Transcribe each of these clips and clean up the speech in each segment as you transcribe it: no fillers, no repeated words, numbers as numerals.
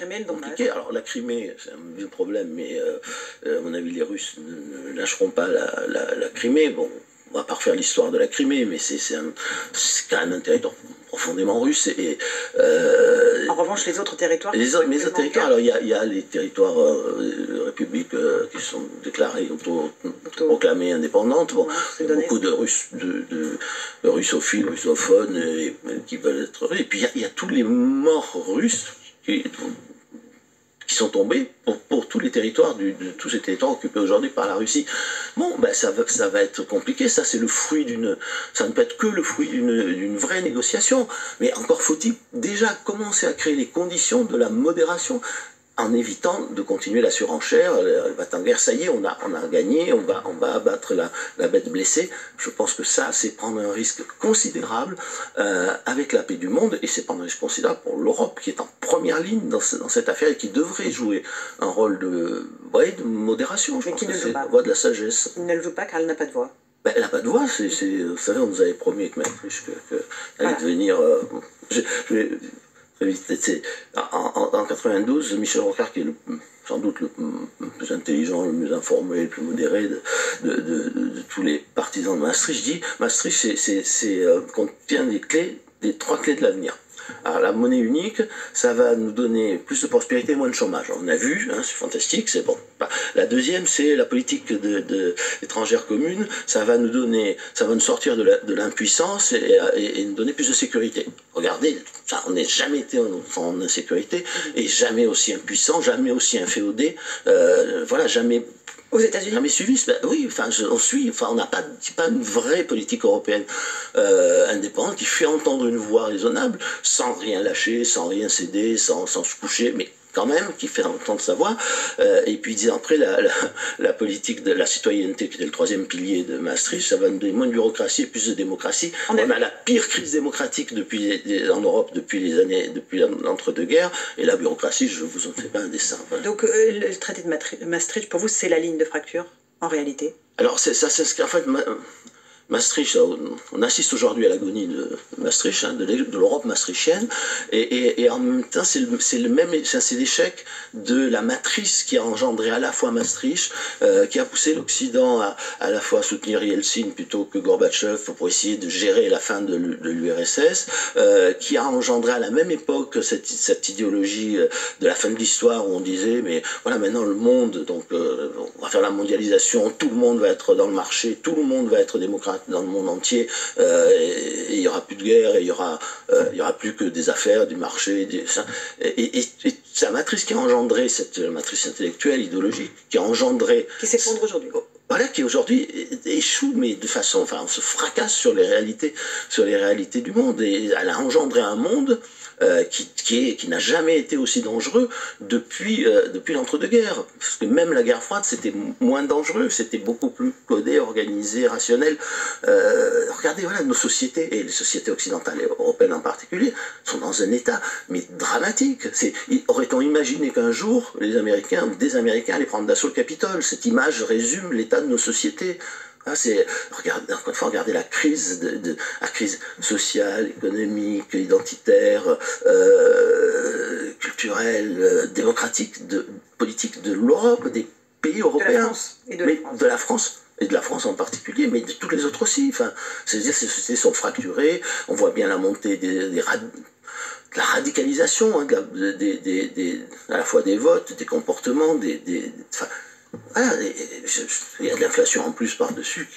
Crimée, le Donbass. Alors la Crimée, c'est un vieux problème, mais à mon avis les Russes ne lâcheront pas la Crimée. Bon, on va pas refaire l'histoire de la Crimée, mais c'est quand même un territoire profondément russe. En revanche, les autres territoires... Les autres territoires, alors il y a les territoires républiques qui sont déclarées, proclamées indépendantes. Bon, il y a beaucoup de Russes, de russophiles, russophones qui veulent être... Et puis il y a tous les morts russes qui sont tombés pour tous les territoires, tous ces territoires occupés aujourd'hui par la Russie. Bon, ben ça va être compliqué, ça c'est le fruit ça ne peut être que le fruit d'une vraie négociation, mais encore faut-il déjà commencer à créer les conditions de la modération, en évitant de continuer la surenchère. Elle va en guerre, ça y est, on a gagné, on va abattre la bête blessée. Je pense que ça, c'est prendre un risque considérable avec la paix du monde, et c'est prendre un risque considérable pour l'Europe, qui est en première ligne dans cette affaire, et qui devrait jouer un rôle de modération. Je pense que c'est la voie de la sagesse. Il ne le joue pas car elle n'a pas de voix. Ben, elle n'a pas de voix, vous savez, on nous avait promis avec Maastricht qu'elle allait devenir... En 92, Michel Rocard, qui est sans doute le plus intelligent, le mieux informé, le plus modéré de tous les partisans de Maastricht, dit Maastricht contient les 3 clés de l'avenir. Alors la monnaie unique, ça va nous donner plus de prospérité et moins de chômage. On a vu, hein, c'est fantastique, c'est bon. La deuxième, c'est la politique étrangère commune, ça va nous sortir de l'impuissance et nous donner plus de sécurité. Regardez, on n'a jamais été en insécurité, et jamais aussi impuissant, jamais aussi inféodé, voilà, jamais... Aux États-Unis. Jamais suivi, oui, on n'a pas une vraie politique européenne indépendante qui fait entendre une voix raisonnable, sans rien lâcher, sans rien céder, sans se coucher, mais quand même, qui fait entendre sa voix. Et puis après, la politique de la citoyenneté, qui était le 3e pilier de Maastricht, ça va nous donner moins de bureaucratie et plus de démocratie. On a la pire crise démocratique en Europe depuis l'entre-deux-guerres, et la bureaucratie, je ne vous en fais pas un dessin. Voilà. Donc le traité de Maastricht, pour vous, c'est la ligne de fracture, en réalité? Alors, ça c'est en fait... Maastricht, on assiste aujourd'hui à l'agonie de Maastricht, hein, de l'Europe maastrichtienne, et en même temps c'est l'échec de la matrice qui a engendré à la fois Maastricht, qui a poussé l'Occident à la fois soutenir Yeltsin plutôt que Gorbatchev pour essayer de gérer la fin de l'URSS, qui a engendré à la même époque cette idéologie de la fin de l'histoire où on disait mais voilà, maintenant le monde, donc on va faire la mondialisation, tout le monde va être dans le marché, tout le monde va être démocrate dans le monde entier, et il n'y aura plus de guerre, et il y aura plus que des affaires, du marché, et c'est la matrice qui a engendré, cette matrice intellectuelle, idéologique, qui a engendré... Qui s'effondre aujourd'hui. Voilà, qui aujourd'hui échoue, mais de façon... Enfin, on se fracasse sur les réalités du monde, et elle a engendré un monde qui n'a jamais été aussi dangereux depuis l'entre-deux-guerres. Parce que même la guerre froide, c'était moins dangereux, c'était beaucoup plus codé, organisé, rationnel. Regardez, voilà, nos sociétés, et les sociétés occidentales et européennes en particulier, sont dans un état mais dramatique. Aurait-on imaginé qu'un jour, les Américains ou des Américains allaient prendre d'assaut le Capitole? Cette image résume l'état de nos sociétés. Regardez la crise, la crise sociale, économique, identitaire, culturelle, démocratique, politique de l'Europe, des pays européens, de la France et de la France en particulier, mais de toutes les autres aussi. Enfin, c'est-à-dire que ces sociétés sont fracturées, on voit bien la montée de la radicalisation, hein, à la fois des votes, des comportements, voilà, il y a de l'inflation en plus par-dessus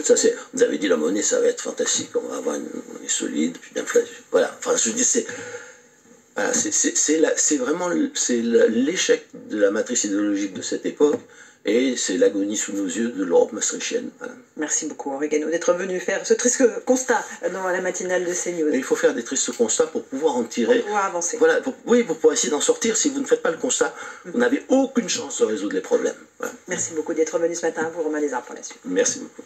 ça c'est, vous avez dit la monnaie ça va être fantastique, on va avoir une monnaie solide, puis d'inflation, voilà, enfin je dis c'est vraiment l'échec de la matrice idéologique de cette époque, et c'est l'agonie sous nos yeux de l'Europe maastrichtienne. Voilà. Merci beaucoup Henri Guénaud d'être venu faire ce triste constat dans la matinale de CNews. Il faut faire des tristes constats pour pouvoir en tirer... Pour pouvoir avancer. Voilà, pour pouvoir essayer d'en sortir. Si vous ne faites pas le constat, vous n'avez aucune chance de résoudre les problèmes. Voilà. Merci beaucoup d'être venu ce matin. Vous Romain Lézard pour la suite. Merci beaucoup.